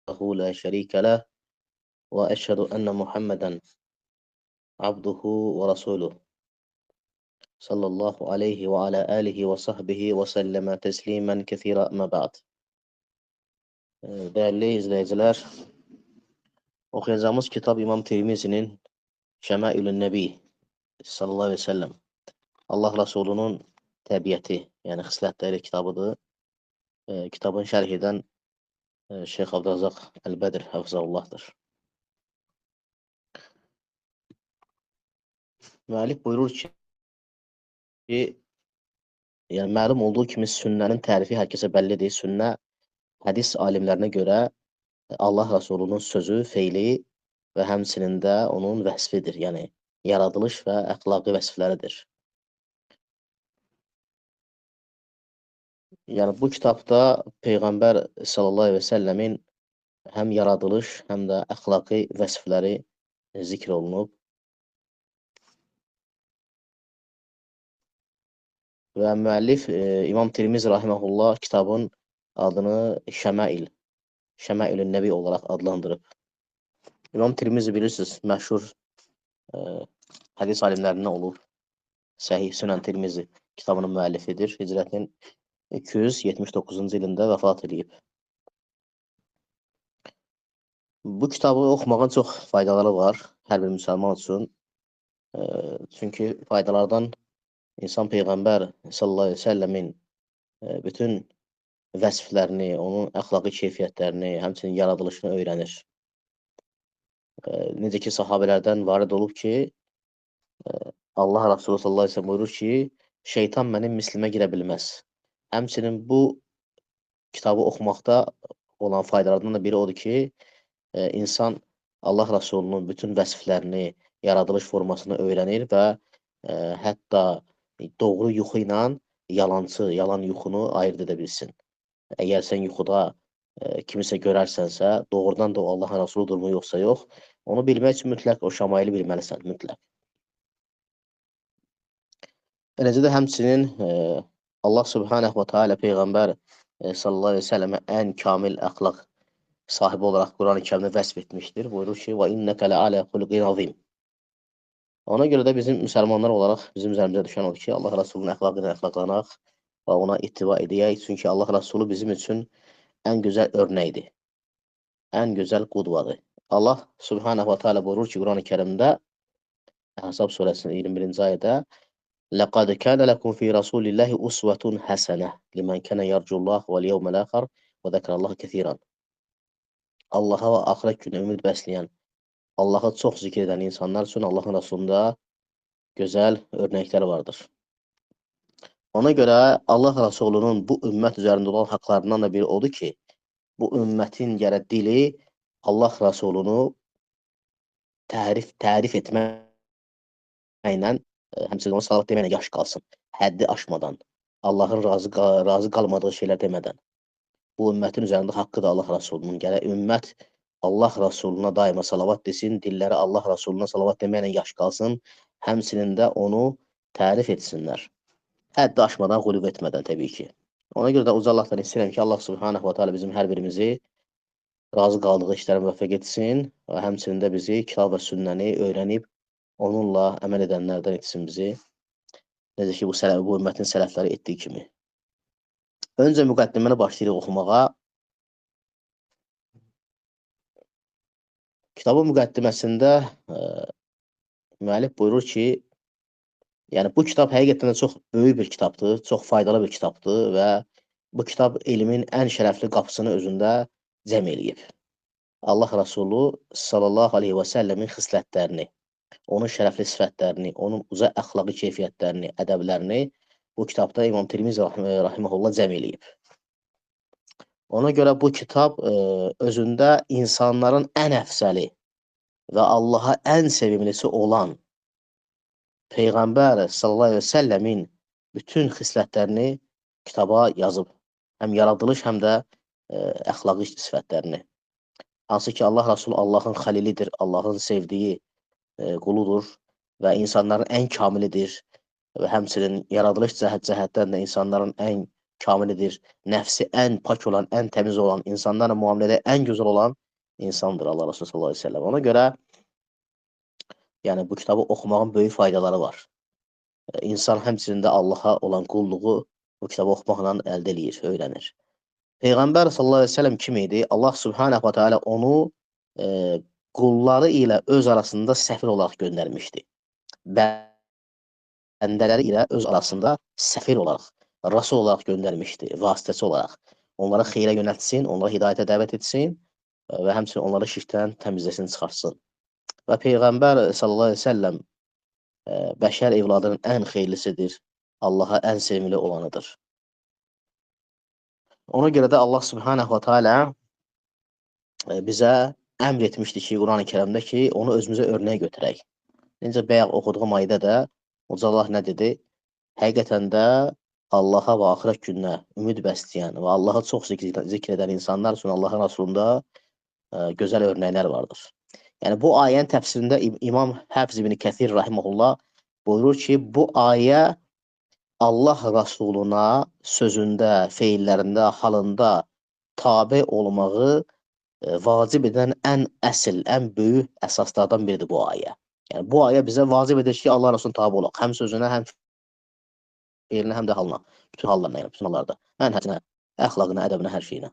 وحده لا شريك له وأشهد أن محمدا عبده ورسوله صلى الله عليه وعلى آله وصحبه وسلم teslimen كثيرا ما بعد. Değerli izleyiciler, okuyacağımız kitap İmam Tirmizi'nin Şemailün Nebi sallallahu aleyhi ve sellem. Allah Resulü'nün təbiəti, yani xislətləri kitabıdır. Kitabın şərh edən Şeyx Abdürazaq Əl-Bədir Həfzəullahdır. Müəllif buyurur ki, yəni məlum olduğu kimi sünnənin tərifi hər kəsə bəllidir. Sünnə hədis alimlərinə görə Allah Rasulunun sözü, feili və həmçinin də onun vəsfidir. Yəni yaradılış və əxlaqi vəsfləridir. Yəni bu kitabda Peyğəmbər sallallahu əleyhi və səlləmin həm yaradılış, həm də əxlaqi vəsfləri zikr olunub. Və müəllif İmam Tirmizi rahimehullah kitabın adını Şəmailün Nəbi olaraq adlandırıb. İmam Tirmizi bilirsiniz, məşhur hədis alimlərindən olub. Səhih Sünən Tirmizi kitabının müəllifidir. Hicrətin 279-cu ilində vəfat edib. Bu kitabı oxumağın çox faydaları var hər bir müsəlman üçün. Çünki faydalardan insan Peyğəmbər sallallahu əleyhi və səlləmin bütün vəsflərini, onun əxlaqi keyfiyyətlərini, həmçinin yaradılışını öyrənir. Necə ki, sahabələrdən varid olub ki, Allah Rasulü sallallahu əleyhi və səlləm buyurur ki, şeytan mənim mislimə girə bilməz. Həmçinin bu kitabı oxumaqda olan faydalardan da biri odur ki, insan Allah Rasulunun bütün vəsflərini, yaradılış formasını öyrənir və hətta doğru yuxu ilə yalan yuxunu ayırt edə bilsin. Əgər sən yuxuda kimisə görərsənsə, doğrudan da o Allahın Rasuludur mu, yoxsa yox, onu bilmək üçün mütləq o şəmaili bilməlisən, mütləq. Eləcə də həmçinin Allah Subhanahu wa Taala Peyğəmbər sallallahu əleyhi və səlləmə ən kamil əxlaq sahibi olaraq Quran-ı Kərimdə vəsf etmişdir. Buyurur ki, və innəkə ləalə xuluqin azim. Ona görə də bizim müsəlmanlar olaraq bizim üzərimizə düşən odur ki, Allah Rasulunun əxlaqı ilə əxlaqlanaq və ona ittiba edək. Çünki Allah Rasulu bizim üçün ən gözəl örnəkdir, ən gözəl qudvadır. Allah Subhanahu wa Taala buyurur ki, Quran-ı Kərimdə Əhzab surəsinin 21-ci ayədə لقد كان لكم في رسول الله أسوة حسنة لمن كان يرجو الله واليوم الآخر وذكر الله كثيرا. Allaha və axirət günü ümid bəsləyən, Allahı çox zikr edən insanlar üçün Allahın Rasulunda gözəl örnəkləri vardır. Ona görə Allah Rasulunun bu ümmət üzərində olan haqlarından da biri odur ki, bu ümmətin gərək dili Allah Rasulunu tərif etməklə, həmçinin ona salavat deməklə yaş qalsın, həddi aşmadan, Allahın razı qalmadığı şeylər demədən. Bu ümmətin üzərində haqqıdır Allah Rasulunun. Gərək ümmət Allah Rasuluna daima salavat desin, dilləri Allah Rasuluna salavat deməklə yaş qalsın, həmçinin də onu tərif etsinlər. Həddi aşmadan, qulub etmədən təbii ki. Ona görə də uca Allahdan istəyirəm ki, Allah Subhanahu wa Taala bizim hər birimizi razı qaldığı işlərə müvəffəq etsin və həmçinin də bizi kitab və sünnəni öyrənib, onunla əməl edənlərdən etsin bizi. Necə ki, bu ümmətin sələfləri etdiyi kimi. Öncə müqəddiməni başlayırıq oxumağa. Kitabın müqəddiməsində müəllif buyurur ki, yəni bu kitab həqiqətən də çox böyük bir kitabdır, çox faydalı bir kitabdır və bu kitab elmin ən şərəfli qapısını özündə cəm eləyib. Allah Rasulü sallallahu aleyhi və səlləmin xislətlərini, onun şərəfli sifətlərini, onun uca əxlaqi keyfiyyətlərini, ədəblərini bu kitabda İmam Tirmizi rahimehullah cəm eləyib. Ona görə bu kitab özündə insanların ən əfsəli və Allaha ən sevimlisi olan Peyğəmbər sallallahu aleyhi və səlləmin bütün xislətlərini kitaba yazıb. Həm yaradılış, həm də əxlaqi sifətlərini. Hansı ki, Allah Rasulü Allahın xəlilidir, Allahın sevdiyi quludur və insanların ən kamilidir və həmçinin yaradılış cəhətdən də insanların ən kamilidir. Nəfsi ən pak olan, ən təmiz olan, insanlarla müamilədə ən gözəl olan insandır Allah Resulü sallallahu aleyhi ve sellem. Ona görə yəni bu kitabı oxumağın böyük faydaları var. İnsan həmçinin də Allaha olan qulluğu bu kitabı oxumaqla əldə eləyir, öyrənir. Peyğəmbər sallallahu aleyhi ve sellem kim idi? Allah subhanahu wa ta'ala onu qulları ilə öz arasında səfir olaraq göndərmişdi. Bəndələri ilə öz arasında səfir olaraq, rasul olaraq göndərmişdi, vasitəsi olaraq. Onları xeyrə yönəltsin, onları hidayətə dəvət etsin və həmçinin onları şirkdən təmizləsin, çıxarsın. Və Peyğəmbər sallallahu aleyhi ve sellem bəşər evladının ən xeyirlisidir, Allaha ən sevimli olanıdır. Ona görə də Allah subhanahu wa ta'ala bizə əmr etmişdi ki, Quran-ı Kərimdə ki, onu özümüzə örnək götürək. Necə bayaq oxuduğum ayədə də Uca Allah nə dedi? Həqiqətən də Allaha və axirət gününə ümid bəsləyən və Allaha çox zikr edən insanlar üçün Allahın Rasulunda gözəl örnəklər vardır. Yəni bu ayənin təfsirində İmam Həfz ibn Kəthir rahimehullah buyurur ki, bu ayə Allah Rasuluna sözündə, feillərində, halında tabe olmağı vacib edən ən əsl, ən böyük əsaslardan biridir bu ayə. Yəni bu ayə bizə vacib edir ki, Allah Rasuluna tabe olaq. Həm sözünə, həm feilinə, həm də halına. Bütün hallarına, bütün hallarda. Mənhəcinə, əxlaqına, ədəbinə, hər şeyinə.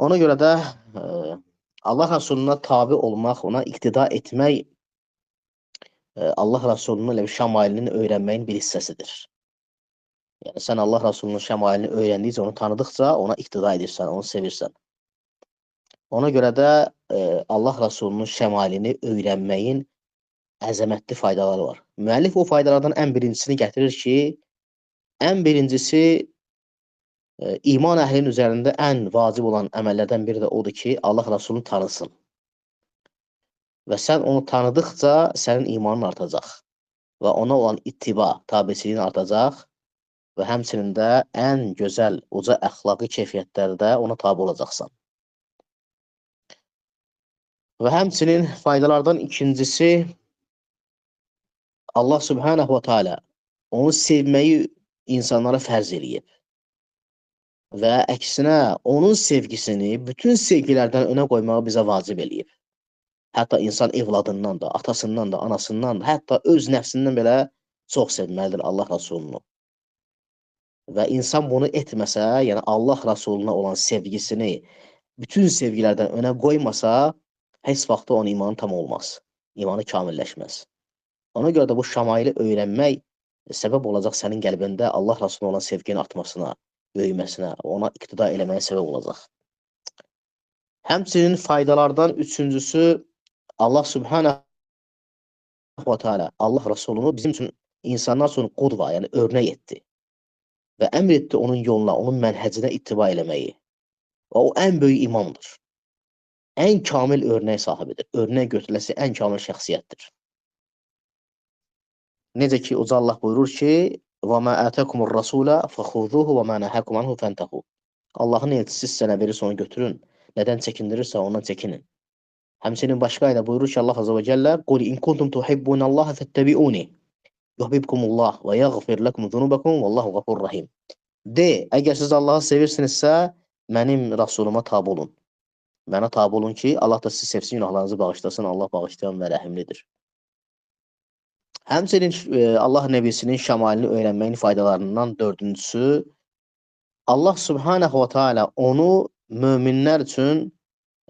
Ona görə də Allah Rasuluna tabe olmaq, ona iqtida etmək Allah Rasulunun şəmailini öyrənməyin bir hissəsidir. Yəni sən Allah Rasulunun şəmailini öyrəndikcə, onu tanıdıqca ona iqtida edirsən, onu sevirsən. Ona görə də Allah Rasulunun şəmailini öyrənməyin əzəmətli faydaları var. Müəllif o faydalardan ən birincisini gətirir ki, ən birincisi iman əhlinin üzərində ən vacib olan əməllərdən biri də odur ki, Allah Rasulunu tanısın. Və sən onu tanıdıqca sənin imanın artacaq və ona olan ittiba, tabiçiliyin artacaq və həmçinin də ən gözəl, uca əxlaqi keyfiyyətlərdə ona tabi olacaqsan. Və həmçinin faydalardan ikincisi Allah subhanahu wa ta'ala onu sevməyi insanlara fərz eləyib və əksinə onun sevgisini bütün sevgilərdən önə qoymağı bizə vacib eləyib. Hətta insan evladından da, atasından da, anasından da, hətta öz nəfsindən belə çox sevməlidir Allah Rasulunu. Və insan bunu etməsə, yəni Allah Rasuluna olan sevgisini bütün sevgilərdən önə qoymasa, heç vaxt onun imanı tam olmaz, imanı kamilləşməz. Ona görə də bu şəmaili öyrənmək səbəb olacaq sənin qəlbində Allah Rasuluna olan sevginin artmasına, böyüməsinə, ona iqtida eləməyə səbəb olacaq. Həmçinin faydalardan üçüncüsü, Allah subhanahu wa ta'ala Allah Rasulunu bizim üçün, insanlar üçün qudva, yəni örnək etdi. Və əmr etdi onun yoluna, onun mənhəcinə ittiba eləməyi. Və o ən böyük imamdır. Ən kamil örnək sahibidir. Örnək götürüləsi ən kamil şəxsiyyətdir. Necə ki, Uca Allah buyurur ki, وَمَا أَتَكُمُ الرَّسُولَ فَخُذُوهُ وَمَا نَهَكُمْ عَنْهُ فَانْتَهُ. Allahın elçisi sənə verirsə onu götürün. Nədən çəkindirirsə ondan çəkinin. Həmçinin başqa ayda buyurur ki, Allah Azze ve Celle قُلْ إِنْ كُنْتُمْ تُحِبُّونَ اللّٰهَ فَاتَّبِعُونِ يُحْبِبْكُمُ اللّٰهُ وَيَغْفِرْ لَكُمْ ذُنُوبَكُمْ وَاللّٰهُ غَفُورٌ رَحِيمٌ. De, əgər siz Allahı sevirsinizsə, mənim Rasuluma tabi olun. Mənə tabi olun ki, Allah da sizi sevsin, günahlarınızı bağışlasın. Allah bağışlayan və rəhimlidir. Həmçinin Allah Nəbisinin şəmalini öyrənməyin faydalarından dördüncüsü, Allah Subhanahu wa Ta'ala onu möminlər üçün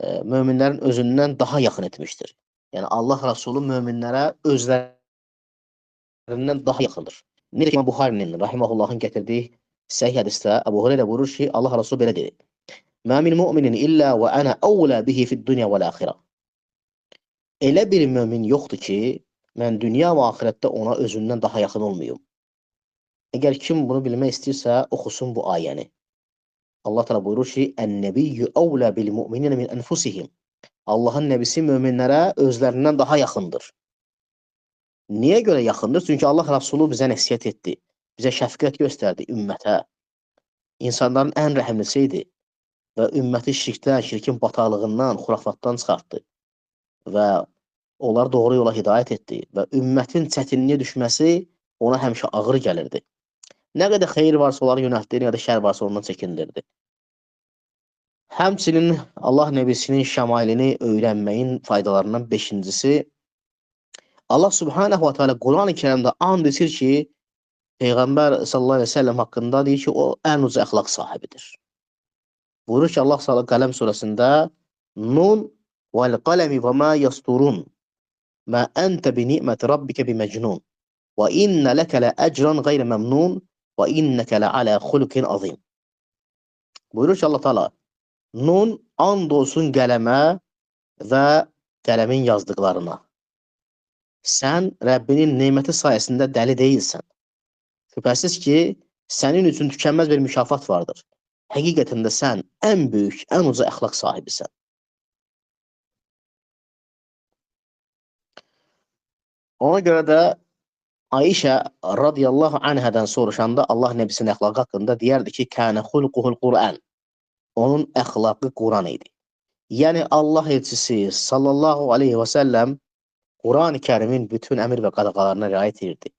möminlərin özündən daha yaxın etmişdir. Yəni Allah Rasulü möminlərə özlərindən daha yaxındır. Necə ki, Buxarinin, rahiməhullahın gətirdiyi səhih hədisdə Əbu Hüreyrə buyurur ki, Allah Rasulü belə dedi: "Mə min mu'minin illə və ana awla bihi fid-dunya vəl-axirə." Elə bir mömin yoxdur ki, mən dünya və axirətdə ona özündən daha yaxın olmayım. Əgər kim bunu bilmək istəyirsə, oxusun bu ayəni. Allah Teala buyurur ki, "Ən-nəbiyyü awla bil-mu'minina min anfusihim." Allahın nəbisi möminlərə özlərindən daha yaxındır. Niyə görə yaxındır? Çünki Allah Rasulü bizə nəsihət etdi, bizə şəfqət göstərdi ümmətə. İnsanların ən rəhimlisi idi və ümməti şirkdən, şirkin bataqlığından, xurafatdan çıxartdı və onları doğru yola hidayət etdi və ümmətin çətinliyə düşməsi ona həmişə ağır gəlirdi. Nə qədər xeyir varsa onları yönəltdir, nə qədər şər varsa ondan çəkindirdi. Həmçinin Allah nəbisinin şəmailini öyrənməyin faydalarından beşincisi, Allah Subhanahu wa Taala Quran-ı Kərimdə and içir ki, Peyğəmbər sallallahu əleyhi və səlləm haqqında deyir ki, o ən uca əxlaq sahibidir. Buyurur ki, Allah Subhanahu Qələm surəsində Nun vəl qələmi və ma yasturun ma ente bi ni'meti rabbike bi mecnun və inne leke le ecran gayre memnun və inneke le ala xuluqin azim. Buyurur ki, Allah Taala Nun and olsun qələmə və qələmin yazdıqlarına. Sən Rəbbinin neməti sayəsində dəli deyilsən. Şübhəsiz ki, sənin üçün tükənməz bir mükafat vardır. Həqiqətində sən ən böyük, ən uca əxlaq sahibisən. Ona görə də Ayşə radiyallahu anhadan soruşanda Allah nəbisinin əxlaqı haqqında deyərdi ki, kənə xulquhul Qur'an. Onun əxlaqı Quran idi. Yəni Allah elçisi sallallahu aleyhi və səlləm Quran-ı Kərimin bütün əmir və qadağalarına riayət edirdi.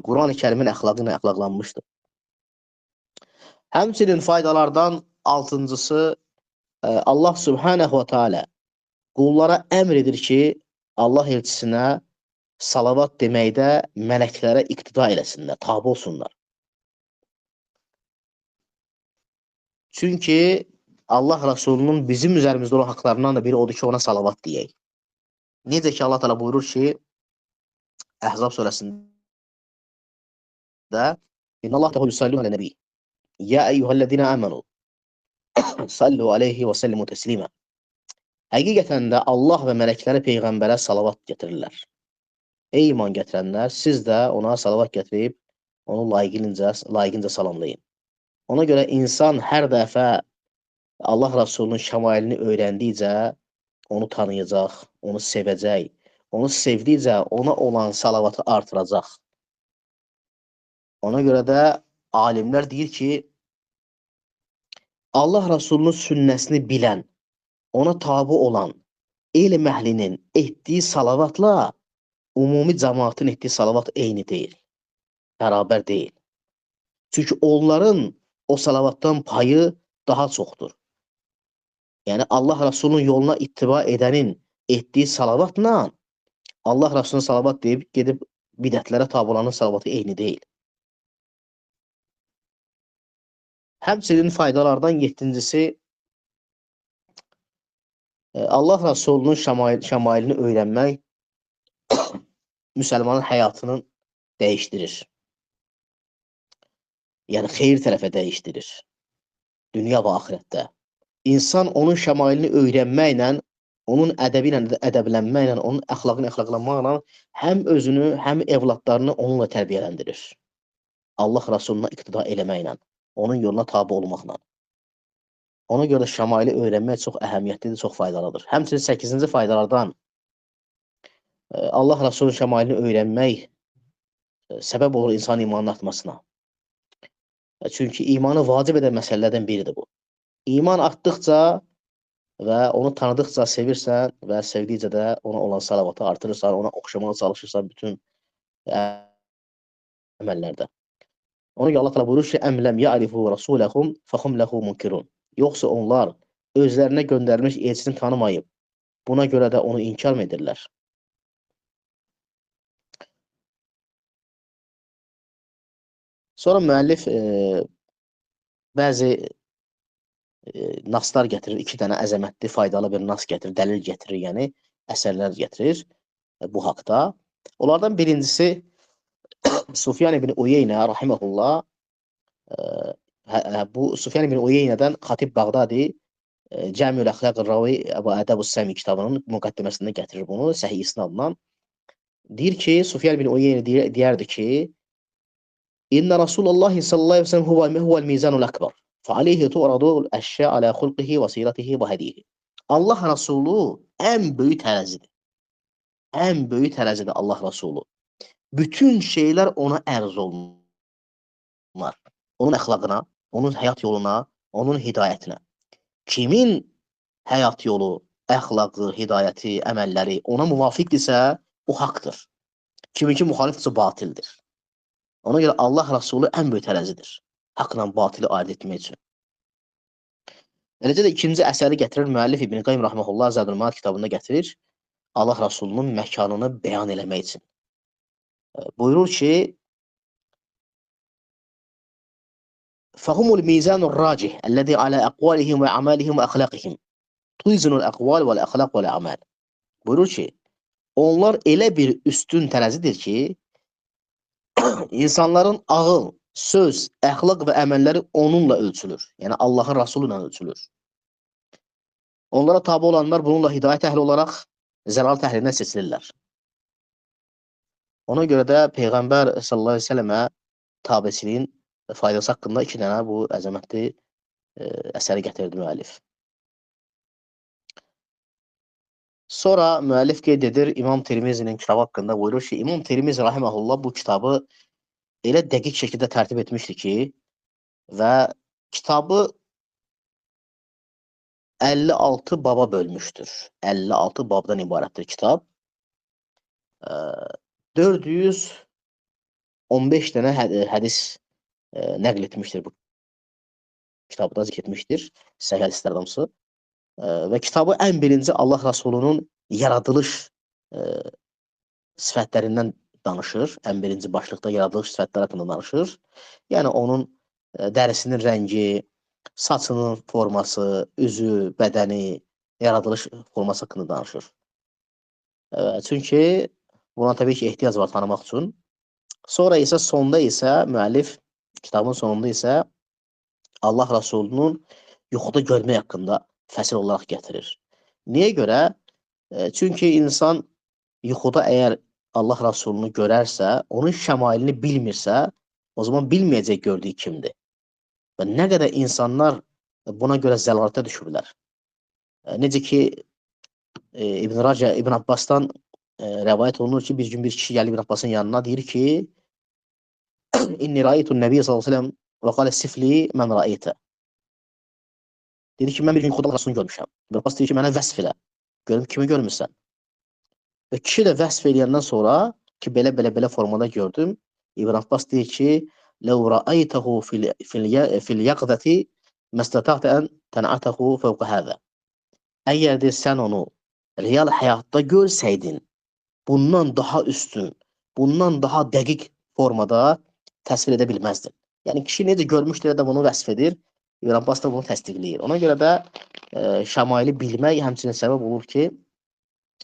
Quran-ı Kərimin əxlaqı ilə əxlaqlanmışdı. Həmçinin faydalardan altıncısı, Allah Subhanahu wa Taala qullara əmr edir ki, Allah elçisinə salavat deməkdə mələklərə iqtida eləsinlər, tabi olsunlar. Çünki Allah Rasulunun bizim üzərimizdə olan haqlarından da biri odur ki, ona salavat deyək. Necə ki, Allah Taala buyurur ki, Əhzab surəsində İnnəllah təala yusallu alə nəbi. Ya eyyuhəllezina amanu sallu aleyhi və sallimu təslimə. Həqiqətən də Allah və mələkləri Peyğəmbərə salavat gətirirlər. Ey iman gətirənlər, siz də ona salavat gətirib, onu layiqincə salamlayın. Ona görə insan hər dəfə Allah Rasulunun şəmailini öyrəndikcə onu tanıyacaq, onu sevəcək, onu sevdikcə ona olan salavatı artıracaq. Ona görə də alimlər deyir ki, Allah Rasulunun sünnəsini bilən, ona tabi olan elm əhlinin etdiyi salavatla ümumi cəmaatın etdiyi salavat eyni deyil, bərabər deyil. Çünki onların o salavatdan payı daha çoxdur. Yəni Allah Rasulunun yoluna ittiba edənin etdiyi salavatla Allah Rasulunun salavat deyib gedib bidətlərə tabi olanın salavatı eyni deyil. Həmçinin faydalardan yettincisi, Allah Rasulunun şəmailini öyrənmək müsəlmanın həyatını dəyişdirir. Yəni xeyir tərəfə dəyişdirir. Dünya və axirətdə. İnsan onun şəmailini öyrənməklə, onun ədəbi ilə ədəblənməklə, onun əxlaqını əxlaqlanmaqla həm özünü, həm evladlarını onunla tərbiyələndirir. Allah Rasuluna iqtida eləməklə, onun yoluna tabi olmaqla. Ona görə də şəmaili öyrənmək çox əhəmiyyətlidir, çox faydalıdır. Həmçinin 8-ci faydalardan Allah Rasulunun şəmailini öyrənmək səbəb olur insan imanının artmasına. Çünki imanı vacib edən məsələlərdən biridir bu. İman artdıqca və onu tanıdıqca sevirsən və sevdikcə də ona olan salavatı artırırsan, ona oxşamağa çalışırsan bütün əməllərdə. Ona görə Allah təala buyurur ki, "Əm ləm ya'rifu rasulahum fahum lehu munkirun." Yoxsa onlar özlərinə göndərilmiş elçisini tanımayıb, buna görə də onu inkar mı edirlər? Sonra müəllif bəzi naslar gətirir, 2 dənə əzəmətli, faydalı bir nas gətirir, dəlil gətirir, yəni əsərlər gətirir bu haqda. Onlardan birincisi Sufyan ibn Uyeynə rahimehullah, bu Sufyan ibn Uyeynədən Xatib Bağdadi Cəmiül Əxlaq Ravi və Ədəbus Səmi kitabının müqəddiməsində gətirir bunu, səhih isnadla. Deyir ki, Sufyan ibn Uyeynə deyərdi ki, İnna Rasulullah sallallahu əleyhi və səlləm huvel mizanul akbar. Fəaleyhi tu'radul əşya alə xulqihi və siratihi və hedihi. Allah Rasulu ən böyük tərəzidir. Ən böyük tərəzidir Allah Rasulu. Bütün şeylər ona ərz olunur. Onun əxlaqına, onun həyat yoluna, onun hidayətinə. Kimin həyat yolu, əxlaqı, hidayəti, əməlləri ona müvafiqdirsə, o haqdır. Kiminki müxalifdirsə, batildir. Ona görə Allah Rasulü ən böyük tərəzidir. Haqla batili ayırt etmək üçün. Eləcə də ikinci əsəri gətirir müəllif İbn Qayyim rahmehullah Zədül Ma'ad kitabında gətirir. Allah Rasulunun məkanını bəyan eləmək üçün. Buyurur ki, فهم الميزان الراجح الذي على أقوالهم وأعمالهم وأخلاقهم توزن الأقوال والأخلاق والأعمال. Buyurur ki, onlar elə bir üstün tərəzidir ki, insanların ağıl, söz, əxlaq və əməlləri onunla ölçülür. Yəni Allahın Rasulü ilə ölçülür. Onlara tabi olanlar bununla hidayət əhli olaraq zəlal təhlilinə seçilirlər. Ona görə də Peyğəmbər sallallahu əleyhi və səlləmə tabiçiliyin faydası haqqında 2 dənə bu əzəmətli əsəri gətirdi müəllif. Sonra müəllif qeyd edir İmam Tirmizinin kitabı haqqında, buyurur ki, İmam Tirmizi rahimehullah bu kitabı elə dəqiq şəkildə tərtib etmişdi ki və kitabı 56 baba bölmüşdür. 56 babdan ibarətdir kitab. 415 dənə hədis nəql etmişdir bu kitabda, zikr etmişdir səhih hədislərdən hamısı. Və kitabı ən birinci Allah Rasulunun yaradılış sifətlərindən danışır. Ən birinci başlıqda yaradılış sifətləri haqqında danışır. Yəni onun dərisinin rəngi, saçının forması, üzü, bədəni, yaradılış forması haqqında danışır. Çünki buna təbii ki, ehtiyac var tanımaq üçün. Sonra isə sonda isə müəllif kitabın sonunda isə Allah Rasulunun yuxuda görmək haqqında fəsil olaraq gətirir. Niyə görə? Çünki insan yuxuda əgər Allah Rasulunu görərsə, onun şəmailini bilmirsə, o zaman bilməyəcək gördüyü kimdir. Və nə qədər insanlar buna görə zəlalətə düşürlər. Necə ki, İbn Abbasdan rəvayət olunur ki, bir gün bir kişi gəlib İbn Abbasın yanına, deyir ki, İnni rəayitun Nəbiyyə sallallahu əleyhi və səlləm və qalə sifli mən rəayitə. Dedi ki, mən bir gün yuxuda Allah Rasulunu görmüşəm. İbn Abbas deyir ki, mənə vəsf elə. Görüm kimi görmürsən. Və kişi də vəsf eləyəndən sonra ki, belə formada gördüm. İbn Abbas deyir ki, "Ləv rəaytəhu fil yaqzati məstata'ta an tan'atahu fawqa hada." Əgər də sən onu real həyatda görsəydin, bundan daha üstün, bundan daha dəqiq formada təsvir edə bilməzdin. Yəni kişi necə görmüşdür də bunu vəsf edir, İbn Abbas da bunu təsdiqləyir. Ona görə də şəmaili bilmək həmçinin səbəb olur ki,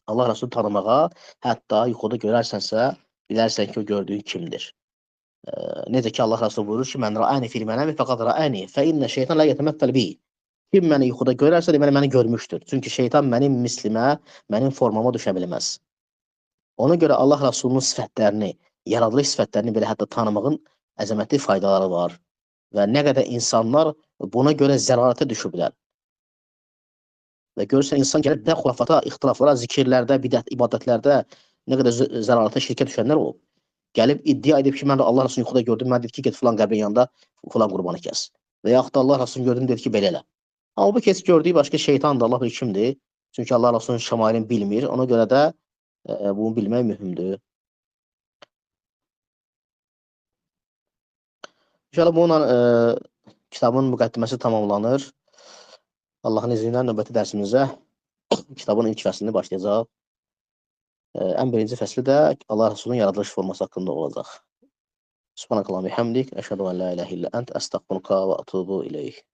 Allah Rasulü tanımağa, hətta yuxuda görərsənsə, bilərsən ki, o gördüyün kimdir. Necə ki, Allah Rasulü buyurur ki, "Mən rəani fil mənami fəqad rəani, fə innə şeytan la yetəməttəl bi." Kim məni yuxuda görərsə, deməli məni görmüşdür. Çünki şeytan mənim mislimə, mənim formama düşə bilməz. Ona görə Allah Rasulunun sifətlərini, yaradılış sifətlərini belə hətta tanımağın əzəmətli faydaları var. Və nə qədər insanlar buna görə zəlalətə düşüblər. Və görürsən, insan gəlib də xurafata, ixtilaflara, zikirlərdə, bidət, ibadətlərdə nə qədər zəlalətə, şirkə düşənlər olub. Gəlib iddia edib ki, mən də Allah Rasulunu yuxuda gördüm, mən dedi ki, get filan qəbrin yanında filan qurbanı kəs. Və yaxud da Allah Rasulunu gördüm, dedi ki, belə elə. Amma bu kes gördüyü başqa şeytandır, Allah bilir kimdir. Çünki Allah Rasulunun şəmailini bilmir. Ona görə də bunu bilmək mühümdür. İnşallah bununla kitabın müqəddiməsi tamamlanır. Allahın izni ilə növbəti dərsimizə kitabın ilk fəslini başlayacaq. Ən birinci fəsli də Allah Rasulunun yaradılış forması haqqında olacaq. Subhanakallahumma və bihamdik, əşhədu an la ilahe illə ənt, əstəğfiruka və ətubu ileyk.